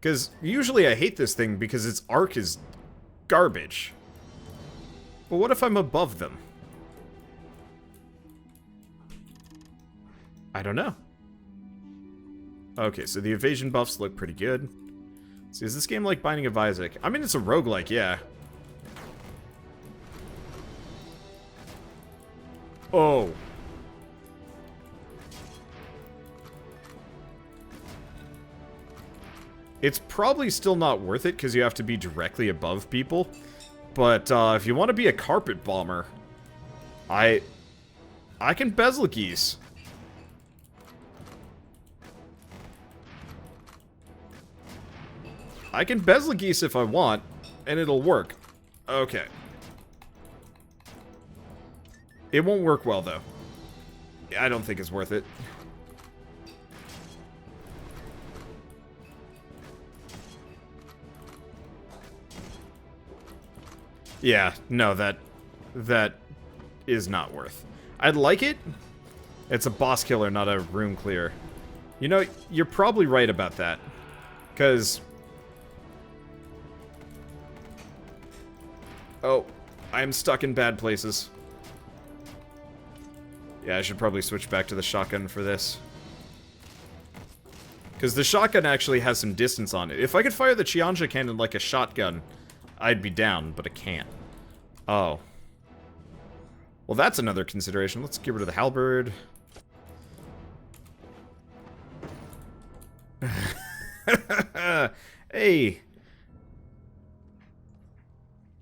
Because usually I hate this thing because its arc is garbage. But what if I'm above them? I don't know. Okay, so the evasion buffs look pretty good. See, is this game like Binding of Isaac? I mean, it's a roguelike, yeah. Oh. It's probably still not worth it because you have to be directly above people. But if you want to be a carpet bomber, I can bezel geese. I can bezel geese if I want, and it'll work. Okay. It won't work well, though. I don't think it's worth it. Yeah, no, that is not worth. I'd like it. It's a boss killer, not a room clear. You know, you're probably right about that. Because... oh, I'm stuck in bad places. Yeah, I should probably switch back to the shotgun for this. Because the shotgun actually has some distance on it. If I could fire the Chianja cannon like a shotgun, I'd be down, but I can't. Oh. Well, that's another consideration. Let's get rid of the halberd. Hey.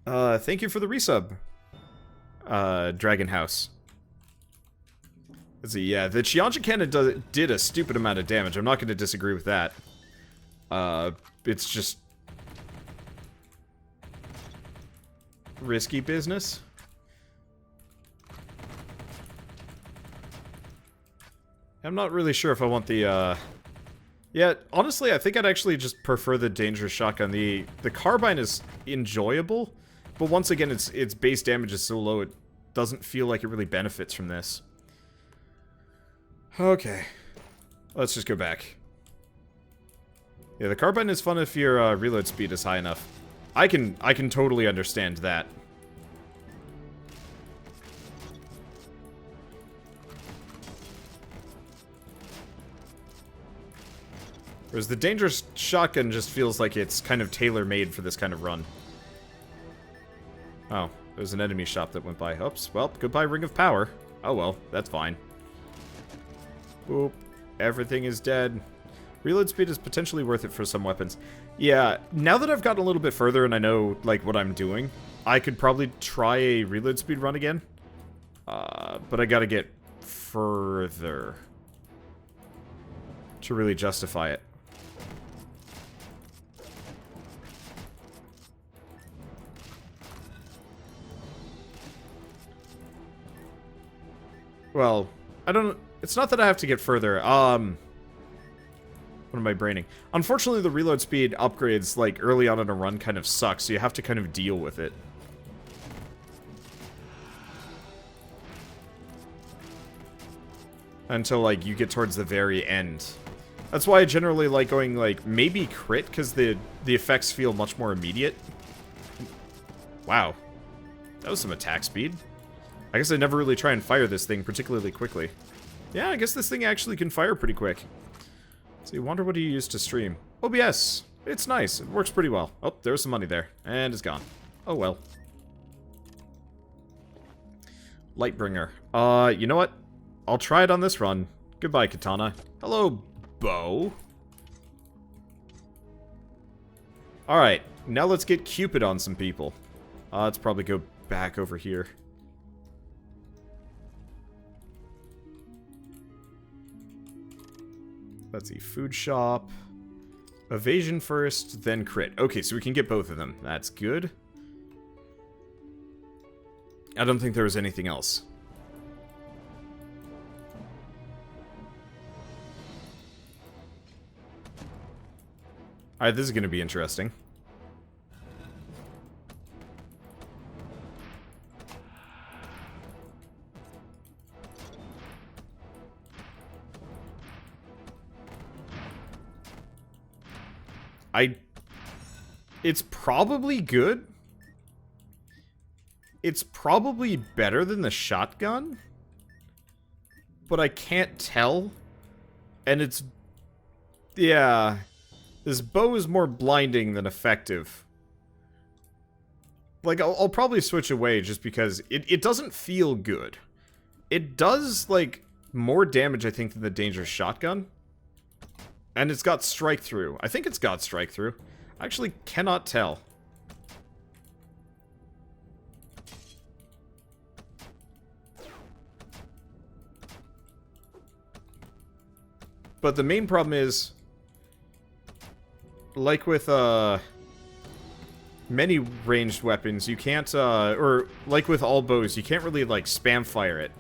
Thank you for the resub. Dragon House. Let's see, yeah, the Chianja cannon did a stupid amount of damage. I'm not going to disagree with that. It's just... risky business. I'm not really sure if I want the, yeah, honestly, I think I'd actually just prefer the dangerous shotgun. The carbine is enjoyable, but once again, its base damage is so low, it doesn't feel like it really benefits from this. Okay. Let's just go back. Yeah, the carbine is fun if your reload speed is high enough. I can totally understand that. Whereas the dangerous shotgun just feels like it's kind of tailor-made for this kind of run. Oh, there's an enemy shop that went by. Oops, well, goodbye Ring of Power. Oh well, that's fine. Boop. Everything is dead. Reload speed is potentially worth it for some weapons. Yeah, now that I've gotten a little bit further and I know, like, what I'm doing, I could probably try a reload speed run again. But I gotta get further to really justify it. Well, I don't... it's not that I have to get further. What am I braining? Unfortunately, the reload speed upgrades, like, early on in a run kind of suck, so you have to kind of deal with it. Until, like, you get towards the very end. That's why I generally like going, like, maybe crit, because the effects feel much more immediate. Wow. That was some attack speed. I guess I never really try and fire this thing particularly quickly. Yeah, I guess this thing actually can fire pretty quick. So you wonder what do you use to stream? OBS. It's nice. It works pretty well. Oh, there's some money there. And it's gone. Oh well. Lightbringer. You know what? I'll try it on this run. Goodbye, Katana. Hello, Bow. Alright, now let's get Cupid on some people. Let's probably go back over here. Let's see, food shop. Evasion first, then crit. Okay, so we can get both of them. That's good. I don't think there was anything else. Alright, this is going to be interesting. It's probably good. It's probably better than the shotgun. But I can't tell. And it's... yeah. This bow is more blinding than effective. Like, I'll probably switch away just because it doesn't feel good. It does, like, more damage, I think, than the dangerous shotgun. And it's got strike through. I think it's got strike through. I actually cannot tell. But the main problem is, like with, many ranged weapons, you can't, or like with all bows, you can't really, like, spam fire it.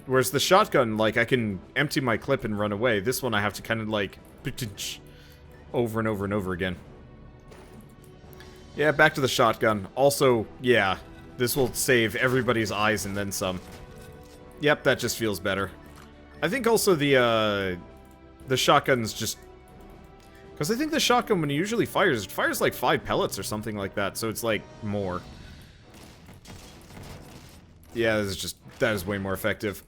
Whereas the shotgun, like, I can empty my clip and run away. This one I have to kind of, like, over and over and over again. Yeah, back to the shotgun. Also, yeah, this will save everybody's eyes and then some. Yep, that just feels better. I think also the shotgun's just... because I think the shotgun, when it usually fires, it fires like 5 pellets or something like that, so it's like more. Yeah, that is way more effective.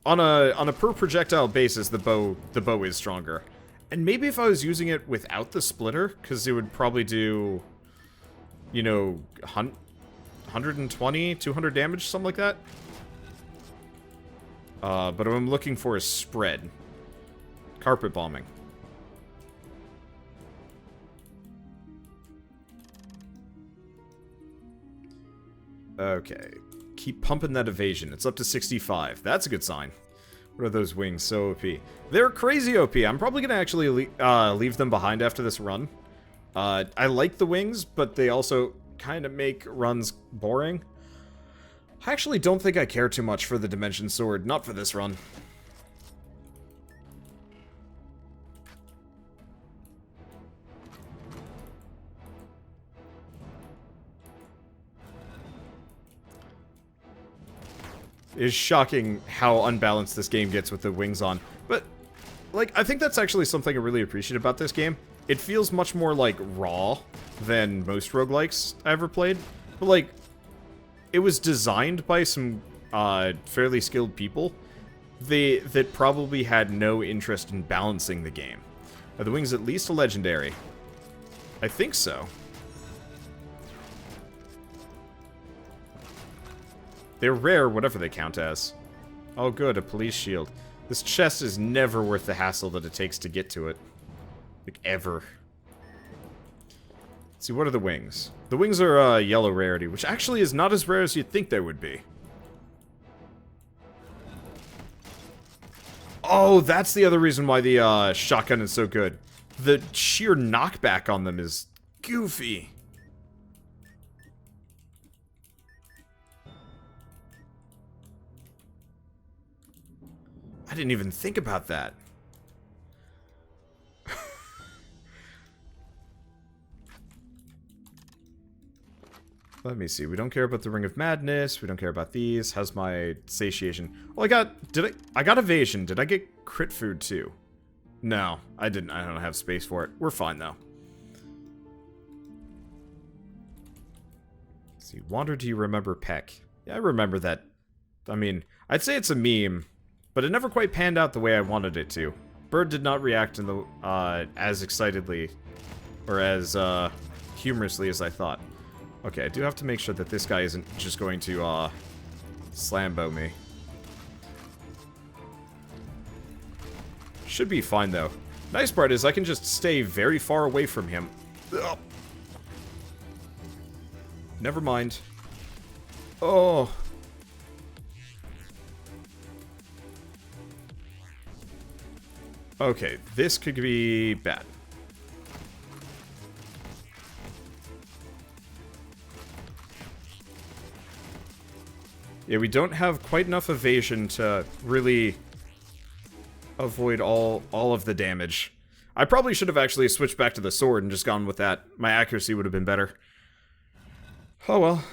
On a per projectile basis, the bow is stronger. And maybe if I was using it without the splitter, because it would probably do, you know, 120, 200 damage, something like that. But what I'm looking for is spread. Carpet bombing. Okay. Keep pumping that evasion. It's up to 65. That's a good sign. What are those wings? So OP. They're crazy OP. I'm probably going to actually leave them behind after this run. I like the wings, but they also kind of make runs boring. I actually don't think I care too much for the Dimension Sword. Not for this run. It is shocking how unbalanced this game gets with the wings on. But, like, I think that's actually something I really appreciate about this game. It feels much more, like, raw than most roguelikes I ever played. But, like, it was designed by some fairly skilled people that probably had no interest in balancing the game. Are the wings at least a legendary? I think so. They're rare, whatever they count as. Oh good, a police shield. This chest is never worth the hassle that it takes to get to it. Like, ever. Let's see, what are the wings? The wings are yellow rarity, which actually is not as rare as you'd think they would be. Oh, that's the other reason why the shotgun is so good. The sheer knockback on them is goofy. I didn't even think about that. Let me see. We don't care about the Ring of Madness. We don't care about these. How's my satiation? Well, I got evasion. Did I get crit food too? No, I didn't. I don't have space for it. We're fine though. Let's see. Wander, do you remember Peck? Yeah, I remember that. I mean, I'd say it's a meme. But it never quite panned out the way I wanted it to. Bird did not react in the as excitedly or as humorously as I thought. Okay, I do have to make sure that this guy isn't just going to slambo me. Should be fine though. Nice part is I can just stay very far away from him. Ugh. Never mind. Oh. Okay, this could be bad. Yeah, we don't have quite enough evasion to really avoid all of the damage. I probably should have actually switched back to the sword and just gone with that. My accuracy would have been better. Oh well.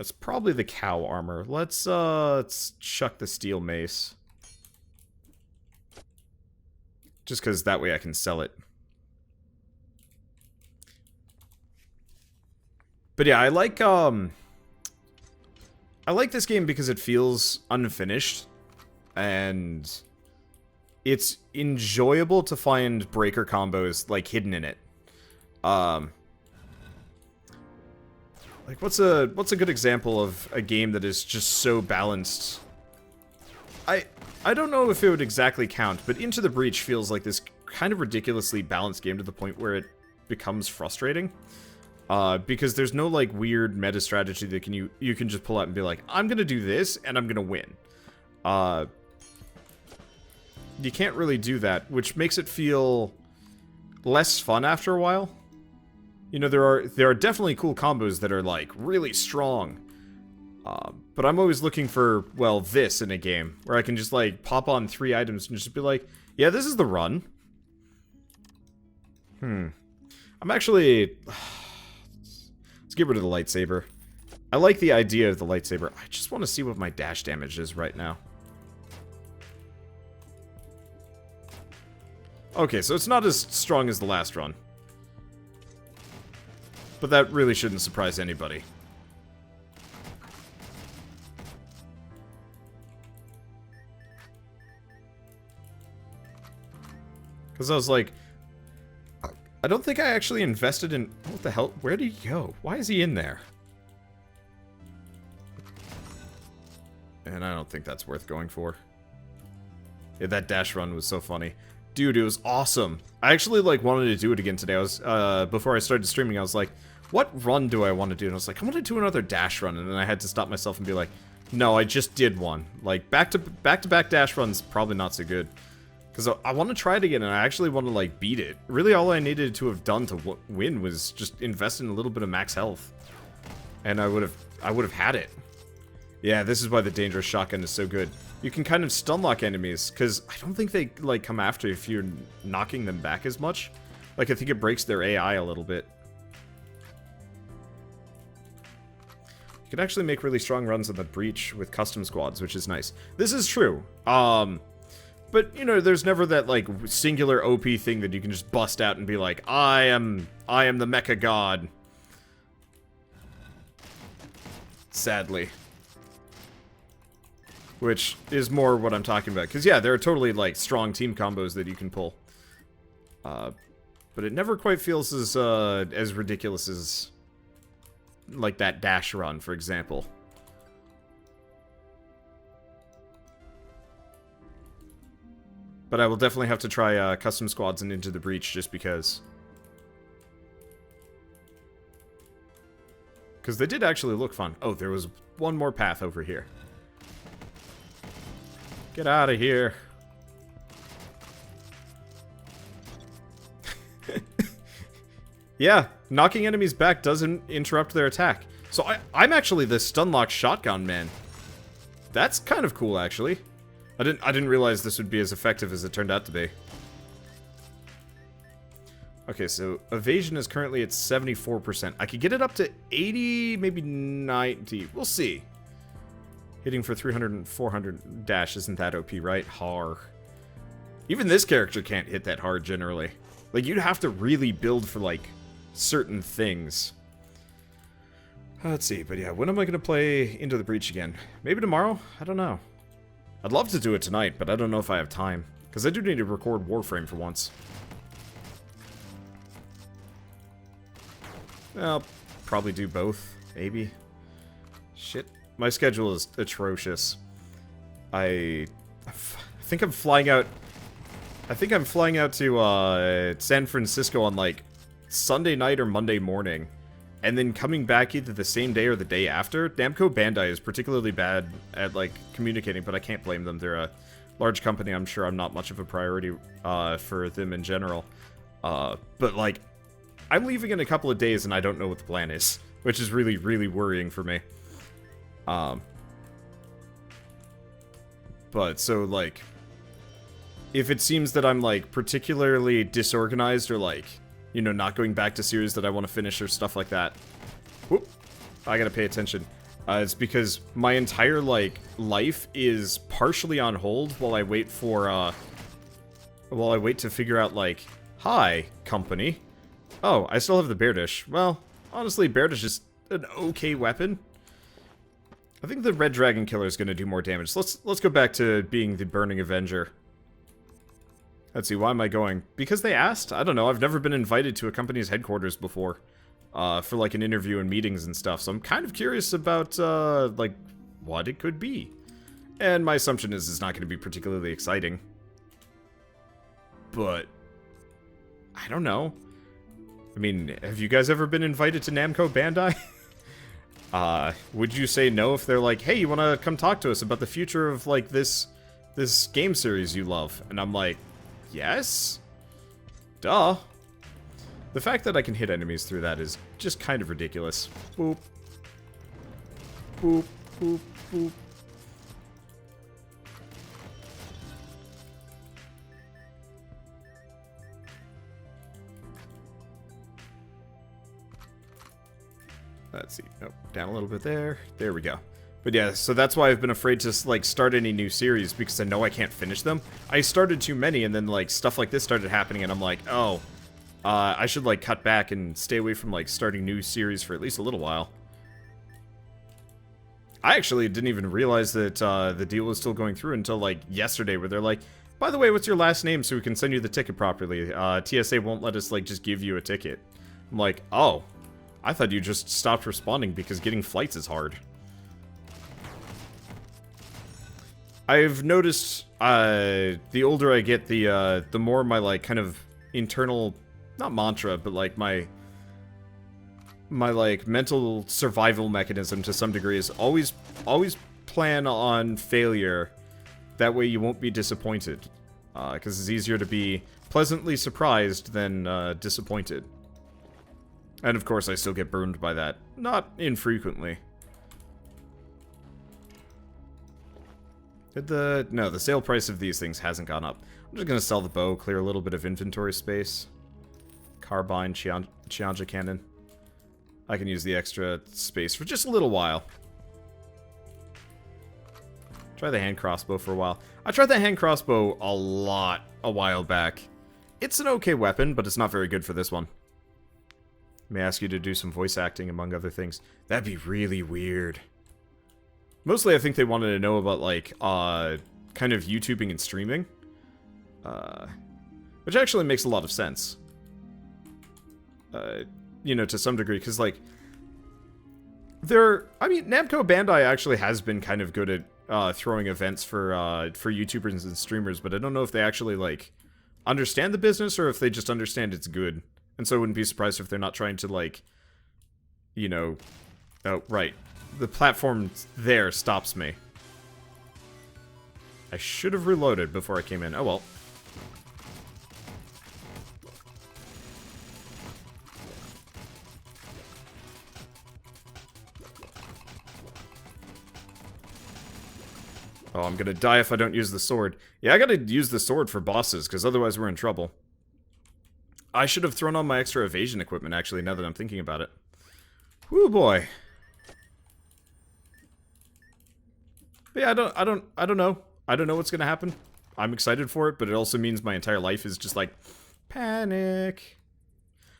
That's probably the cow armor. Let's chuck the steel mace. Just because that way I can sell it. But yeah, I like this game because it feels unfinished. And it's enjoyable to find breaker combos, like, hidden in it. Like, what's a good example of a game that is just so balanced? I don't know if it would exactly count, but Into the Breach feels like this kind of ridiculously balanced game to the point where it becomes frustrating. Because there's no, like, weird meta strategy that you can just pull out and be like, I'm gonna do this, and I'm gonna win. You can't really do that, which makes it feel less fun after a while. You know, there are definitely cool combos that are, like, really strong. But I'm always looking for, well, this in a game, where I can just, like, pop on 3 items and just be like, yeah, this is the run. I'm actually... Let's get rid of the lightsaber. I like the idea of the lightsaber. I just want to see what my dash damage is right now. Okay, so it's not as strong as the last run. But that really shouldn't surprise anybody. Because I was like, I don't think I actually invested in... What the hell? Where did he go? Why is he in there? And I don't think that's worth going for. Yeah, that dash run was so funny. Dude, it was awesome. I actually, like, wanted to do it again today. I was, before I started streaming, I was like, what run do I want to do? And I was like, I want to do another dash run. And then I had to stop myself and be like, no, I just did one. Like, back-to-back dash runs, probably not so good. Because I want to try it again, and I actually want to, like, beat it. Really, all I needed to have done to win was just invest in a little bit of max health. And I would have had it. Yeah, this is why the dangerous shotgun is so good. You can kind of stun lock enemies, because I don't think they, like, come after you if you're knocking them back as much. Like, I think it breaks their AI a little bit. You can actually make really strong runs on the breach with custom squads, which is nice. This is true. But, you know, there's never that, like, singular OP thing that you can just bust out and be like, I am the mecha god. Sadly. Which is more what I'm talking about. Because, yeah, there are totally, like, strong team combos that you can pull. But it never quite feels as ridiculous as, like, that dash run, for example. But I will definitely have to try custom squads and Into the Breach just because. Because they did actually look fun. Oh, there was one more path over here. Get out of here. Yeah, knocking enemies back doesn't interrupt their attack. So I'm actually the stun lock shotgun man. That's kind of cool, actually. I didn't realize this would be as effective as it turned out to be. Okay, so evasion is currently at 74%. I could get it up to 80, maybe 90. We'll see. Hitting for 300 and 400 dash isn't that OP, right? Har. Even this character can't hit that hard, generally. Like, you'd have to really build for, like, certain things. Let's see, but yeah, when am I going to play Into the Breach again? Maybe tomorrow? I don't know. I'd love to do it tonight, but I don't know if I have time. Because I do need to record Warframe for once. I'll probably do both, maybe. Shit. My schedule is atrocious. I think I'm flying out... I think I'm flying out to San Francisco on, like, Sunday night or Monday morning. And then coming back either the same day or the day after. Namco Bandai is particularly bad at, like, communicating, but I can't blame them. They're a large company. I'm sure I'm not much of a priority for them in general. But, like, I'm leaving in a couple of days and I don't know what the plan is. Which is really, really worrying for me. But, so, like, if it seems that I'm, like, particularly disorganized or, like, you know, not going back to series that I want to finish or stuff like that. Whoop. I gotta pay attention. It's because my entire, like, life is partially on hold while I wait for, while I wait to figure out, like, hi, company. Oh, I still have the bear dish. Well, honestly, bear dish is an okay weapon. I think the red dragon killer is going to do more damage. Let's go back to being the Burning Avenger. Let's see, why am I going? Because they asked? I don't know, I've never been invited to a company's headquarters before. For like an interview and meetings and stuff, so I'm kind of curious about, like, what it could be. And my assumption is it's not going to be particularly exciting. But, I don't know. I mean, have you guys ever been invited to Namco Bandai? Would you say no if they're like, hey, you want to come talk to us about the future of, like, this game series you love? And I'm like, yes? Duh. The fact that I can hit enemies through that is just kind of ridiculous. Boop. Boop, boop, boop. Let's see. Nope, down a little bit there. There we go. But yeah, so that's why I've been afraid to, like, start any new series, because I know I can't finish them. I started too many, and then, like, stuff like this started happening, and I'm like, oh... I should, like, cut back and stay away from, like, starting new series for at least a little while. I actually didn't even realize that the deal was still going through until, like, yesterday, where they're like, by the way, what's your last name so we can send you the ticket properly? TSA won't let us, like, just give you a ticket. I'm like, oh, I thought you just stopped responding because getting flights is hard. I've noticed, the older I get, the more my, like, kind of internal... not mantra, but like my like mental survival mechanism to some degree is always plan on failure. That way you won't be disappointed, because it's easier to be pleasantly surprised than disappointed. And of course I still get burned by that, not infrequently. No, the sale price of these things hasn't gone up. I'm just gonna sell the bow, clear a little bit of inventory space. Carbine, Chianja cannon. I can use the extra space for just a little while. Try the hand crossbow for a while. I tried the hand crossbow a lot a while back. It's an okay weapon, but it's not very good for this one. May I ask you to do some voice acting, among other things. That'd be really weird. Mostly I think they wanted to know about, like, kind of YouTubing and streaming. Which actually makes a lot of sense. You know, to some degree, because, like, I mean, Namco Bandai actually has been kind of good at throwing events for YouTubers and streamers, but I don't know if they actually, like, understand the business or if they just understand it's good. And so I wouldn't be surprised if they're not trying to, like, you know... Oh, right. The platform there stops me. I should have reloaded before I came in. Oh, well. Oh, I'm gonna die if I don't use the sword. Yeah, I gotta use the sword for bosses, because otherwise we're in trouble. I should have thrown on my extra evasion equipment, actually, now that I'm thinking about it. Whoo, boy. But yeah, I don't know. I don't know what's gonna happen. I'm excited for it, but it also means my entire life is just like, panic.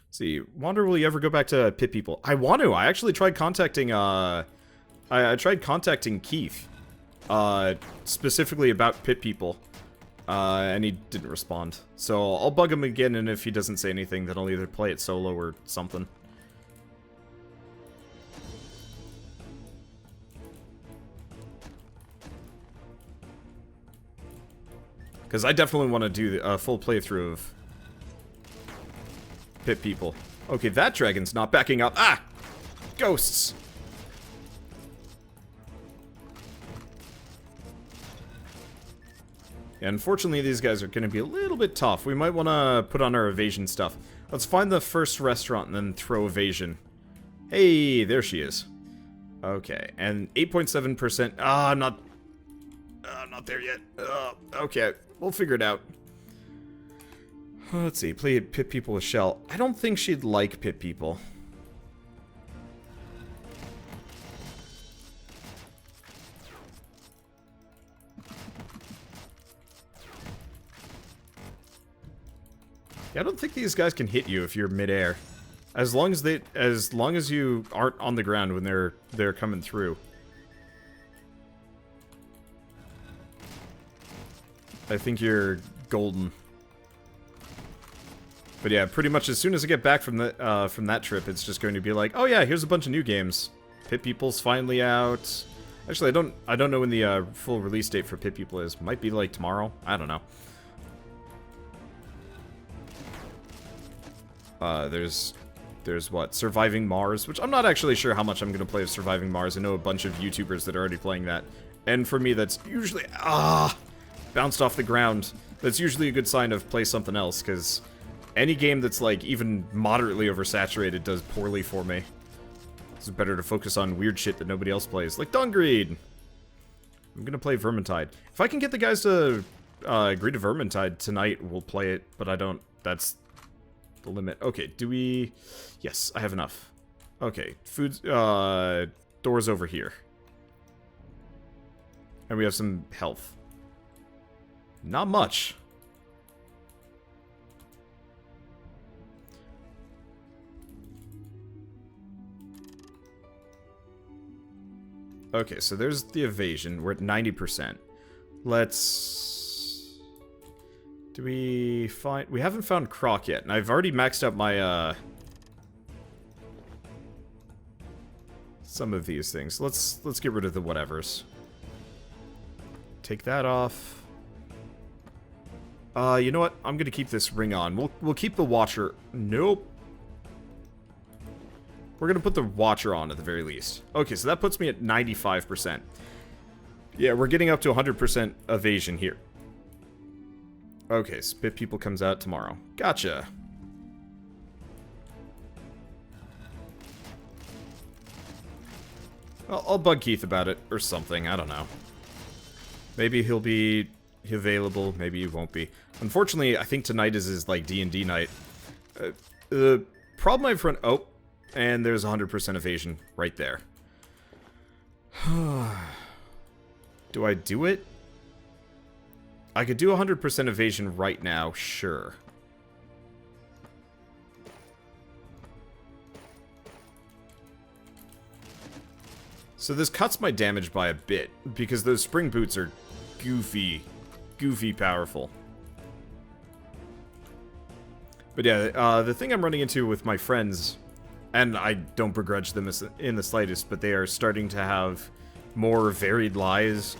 Let's see, Wander, will you ever go back to Pit People? I want to. I actually tried contacting, I tried contacting Keith. Specifically about Pit People, and he didn't respond. So I'll bug him again, and if he doesn't say anything, then I'll either play it solo or something. Because I definitely want to do a full playthrough of Pit People. Okay, that dragon's not backing up. Ah! Ghosts! Yeah, unfortunately, these guys are going to be a little bit tough. We might want to put on our evasion stuff. Let's find the first restaurant and then throw evasion. Hey, there she is. Okay, and 8.7%. Ah, not there yet. Okay, we'll figure it out. Let's see, play Pit People with Shell. I don't think she'd like Pit People. Yeah, I don't think these guys can hit you if you're midair. As long as you aren't on the ground when they're coming through. I think you're golden. But yeah, pretty much as soon as I get back from that trip, it's just going to be like, oh yeah, here's a bunch of new games. Pit People's finally out. Actually, I don't know when the full release date for Pit People is. Might be like tomorrow. I don't know. There's what? Surviving Mars, which I'm not actually sure how much I'm gonna play of Surviving Mars. I know a bunch of YouTubers that are already playing that, and for me, that's usually bounced off the ground. That's usually a good sign of play something else, because any game that's like even moderately oversaturated does poorly for me. It's better to focus on weird shit that nobody else plays, like Dungreed. I'm gonna play Vermintide. If I can get the guys to agree to Vermintide tonight, we'll play it, but I don't. That's the limit. Okay, do we... Yes, I have enough. Okay, food... doors over here. And we have some health. Not much. Okay, so there's the evasion. We're at 90%. Let's... Do we find... We haven't found Croc yet, and I've already maxed out my, some of these things. Let's get rid of the whatevers. Take that off. You know what? I'm gonna keep this ring on. We'll keep the Watcher... Nope. We're gonna put the Watcher on at the very least. Okay, so that puts me at 95%. Yeah, we're getting up to 100% evasion here. Okay, Spit People comes out tomorrow. Gotcha. I'll bug Keith about it, or something, I don't know. Maybe he'll be available, maybe he won't be. Unfortunately, I think tonight is his, like, D&D night. The problem I've run... Oh, and there's 100% evasion right there. Do I do it? I could do 100% evasion right now, sure. So this cuts my damage by a bit, because those spring boots are goofy powerful. But yeah, the thing I'm running into with my friends, and I don't begrudge them in the slightest, but they are starting to have more varied lives.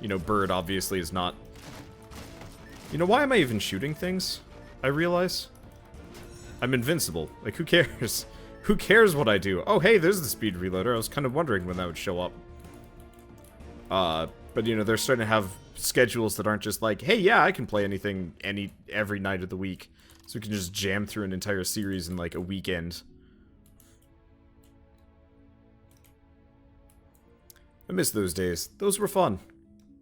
You know, Bird obviously is not... You know, why am I even shooting things? I realize. I'm invincible. Like, who cares? Who cares what I do? Oh, hey, there's the speed reloader. I was kind of wondering when that would show up. But, you know, they're starting to have schedules that aren't just like, hey, yeah, I can play anything every night of the week. So we can just jam through an entire series in, like, a weekend. I miss those days. Those were fun.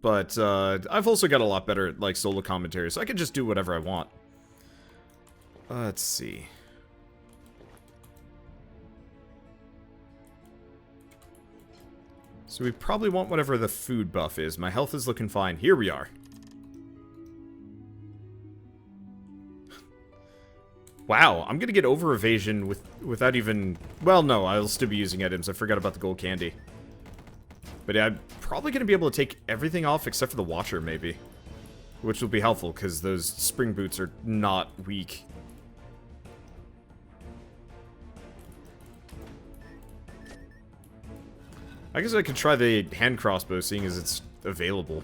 But, I've also got a lot better at, like, solo commentary, so I can just do whatever I want. Let's see. So we probably want whatever the food buff is. My health is looking fine. Here we are. Wow, I'm gonna get over evasion without even... Well, no, I'll still be using items. I forgot about the gold candy. But yeah, I'm probably going to be able to take everything off except for the Watcher, maybe. Which will be helpful, because those spring boots are not weak. I guess I could try the hand crossbow, seeing as it's available.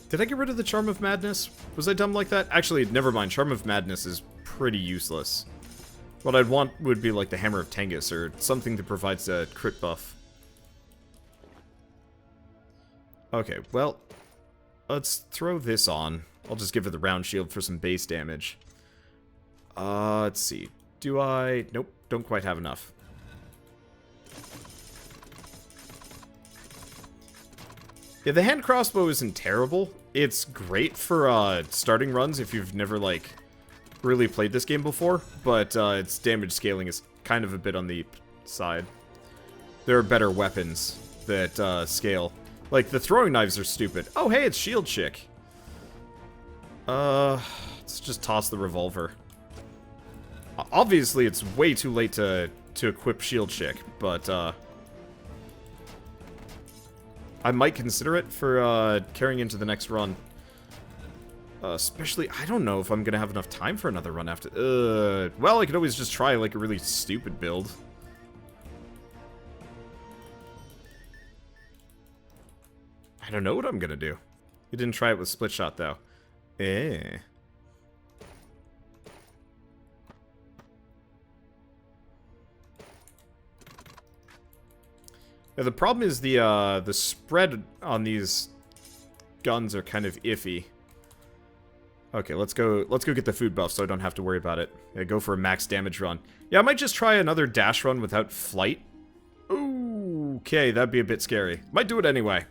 Did I get rid of the Charm of Madness? Was I dumb like that? Actually, never mind. Charm of Madness is pretty useless. What I'd want would be like the Hammer of Tengus, or something that provides a crit buff. Okay, well, let's throw this on. I'll just give it the round shield for some base damage. Let's see. Do I... Nope, don't quite have enough. Yeah, the hand crossbow isn't terrible. It's great for starting runs if you've never, like, really played this game before, but its damage scaling is kind of a bit on the side. There are better weapons. that scale. Like, the throwing knives are stupid. Oh, hey, it's Shield Chick. Let's just toss the revolver. Obviously, it's way too late to equip Shield Chick, but, I might consider it for, carrying into the next run. Especially, I don't know if I'm gonna have enough time for another run after, well, I could always just try, like, a really stupid build. I don't know what I'm gonna do. You didn't try it with split shot, though. Eh. Yeah, the problem is the spread on these guns are kind of iffy. Okay, let's go get the food buff so I don't have to worry about it. Yeah, go for a max damage run. Yeah, I might just try another dash run without flight. Ooh, okay, that'd be a bit scary. Might do it anyway.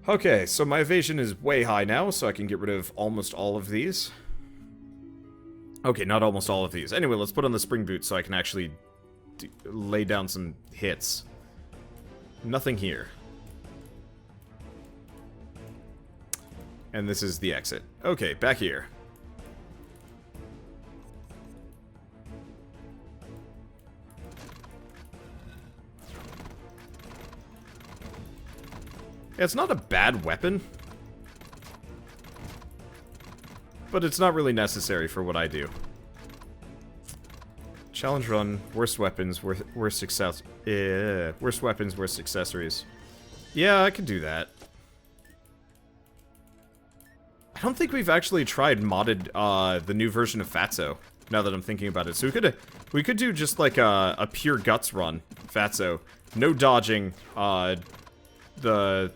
Okay, so my evasion is way high now, so I can get rid of almost all of these. Okay, not almost all of these. Anyway, let's put on the spring boots so I can actually lay down some hits. Nothing here. And this is the exit. Okay, back here. Yeah, it's not a bad weapon. But it's not really necessary for what I do. Challenge run, worst weapons, worst success. Worst weapons, worst accessories. Yeah, I could do that. I don't think we've actually tried modded the new version of Fatso, now that I'm thinking about it. So we could do just like a pure guts run, Fatso. No dodging, the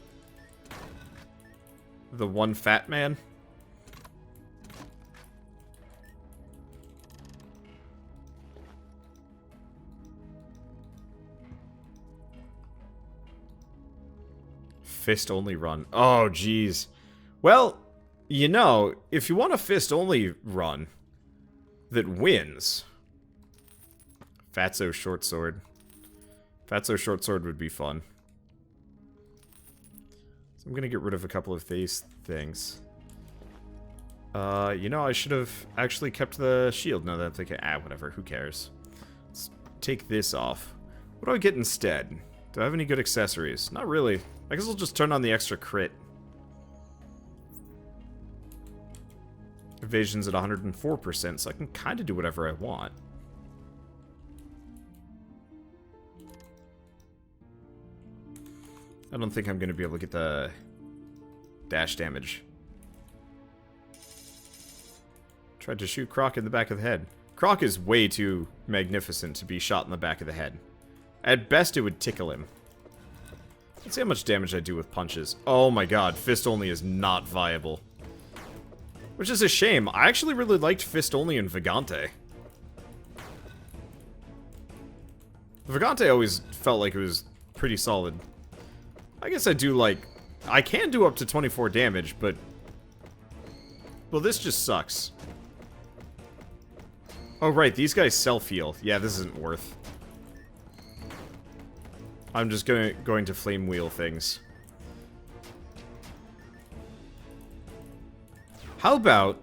one fat man. Fist only run. Oh, jeez. Well, you know, if you want a fist only run that wins, Fatso short sword. Fatso short sword would be fun. So I'm gonna get rid of a couple of these things. You know, I should have actually kept the shield. Now that I'm thinking, whatever, who cares? Let's take this off. What do I get instead? Do I have any good accessories? Not really. I guess I'll just turn on the extra crit. Evasion's at 104%, so I can kind of do whatever I want. I don't think I'm going to be able to get the dash damage. Tried to shoot Croc in the back of the head. Croc is way too magnificent to be shot in the back of the head. At best, it would tickle him. Let's see how much damage I do with punches. Oh my god, fist only is not viable. Which is a shame. I actually really liked fist only in Vagante. Vagante always felt like it was pretty solid. I guess I do like... I can do up to 24 damage, but... well, this just sucks. Oh right, these guys self-heal. Yeah, this isn't worth. I'm just going to flame wheel things. How about...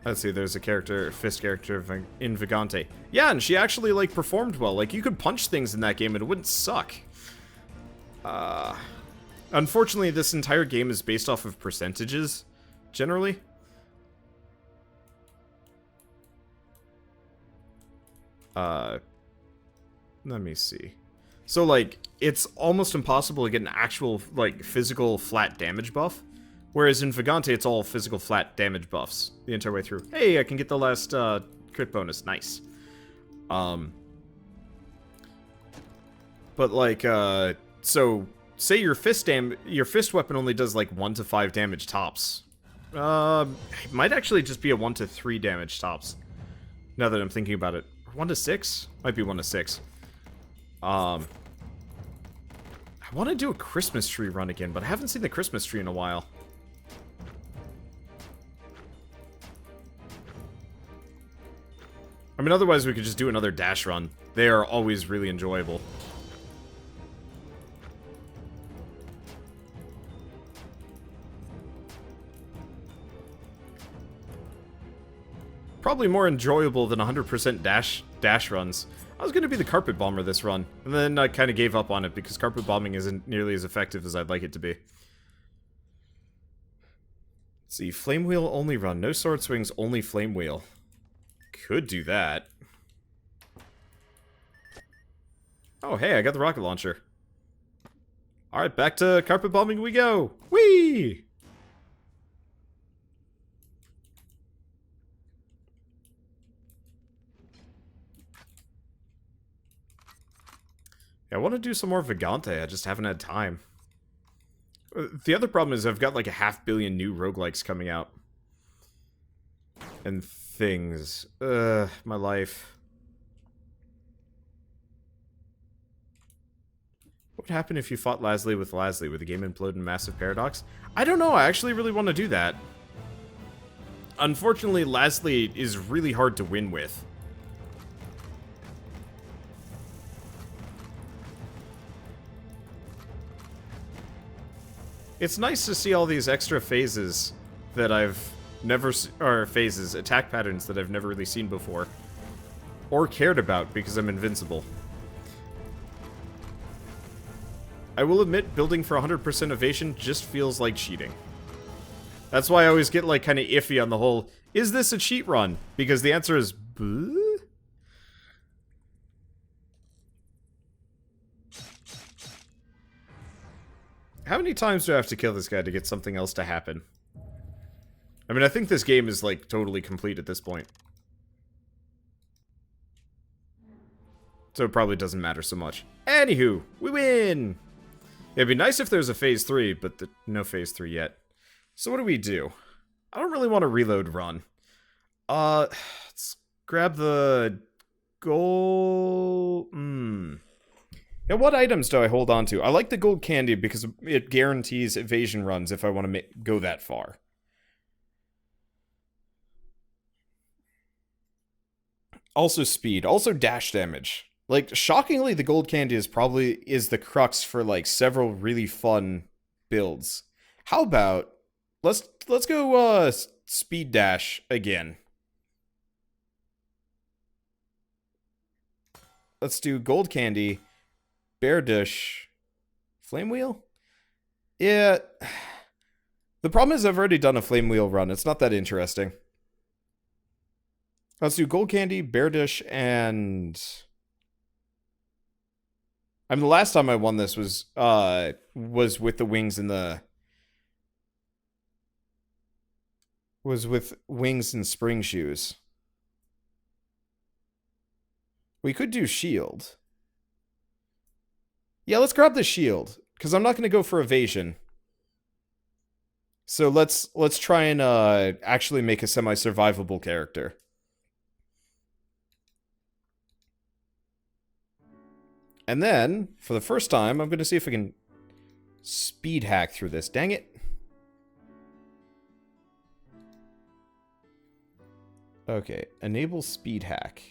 let's see, there's a character, fist character in Vagante. Yeah, and she actually, like, performed well. Like, you could punch things in that game and it wouldn't suck. Unfortunately, this entire game is based off of percentages, generally. Let me see. So, like, it's almost impossible to get an actual, like, physical flat damage buff. Whereas in Vagante, it's all physical flat damage buffs the entire way through. Hey, I can get the last, crit bonus. Nice. But, like, so, say your fist weapon only does, like, 1 to 5 damage tops. It might actually just be a 1 to 3 damage tops. Now that I'm thinking about it. 1 to 6? Might be 1 to 6. I want to do a Christmas tree run again, but I haven't seen the Christmas tree in a while. I mean, otherwise we could just do another dash run. They are always really enjoyable. Probably more enjoyable than 100% dash runs. I was going to be the carpet bomber this run, and then I kind of gave up on it because carpet bombing isn't nearly as effective as I'd like it to be. Let's see, flame wheel only run, no sword swings, only flame wheel. Could do that. Oh, hey, I got the rocket launcher. Alright, back to carpet bombing we go! Whee! I want to do some more Vagante, I just haven't had time. The other problem is I've got like 500 million new roguelikes coming out. And things. My life. What would happen if you fought Lasley with Lasley? Would the game implode in massive paradox? I don't know, I actually really want to do that. Unfortunately, Lasley is really hard to win with. It's nice to see all these extra phases that I've never... or phases, attack patterns that I've never really seen before. Or cared about, because I'm invincible. I will admit, building for 100% evasion just feels like cheating. That's why I always get, like, kind of iffy on the whole, is this a cheat run? Because the answer is, buh? How many times do I have to kill this guy to get something else to happen? I mean, I think this game is, like, totally complete at this point. So it probably doesn't matter so much. Anywho, we win! It'd be nice if there was a phase 3, but no phase 3 yet. So what do we do? I don't really want to reload run. Let's grab the gold... Now, what items do I hold on to? I like the gold candy because it guarantees evasion runs if I want to go that far. Also speed. Also dash damage. Like, shockingly, the gold candy is the crux for, like, several really fun builds. How about... Let's go, speed dash again. Let's do gold candy... Bear dish. Flame wheel? Yeah. The problem is I've already done a flame wheel run. It's not that interesting. Let's do gold candy, bear dish, and... I mean, the last time I won this was with the wings and the... Was with wings and spring shoes. We could do shield. Yeah, let's grab the shield, because I'm not going to go for evasion. So let's try and actually make a semi-survivable character. And then, for the first time, I'm going to see if I can speed hack through this. Dang it. Okay, enable speed hack.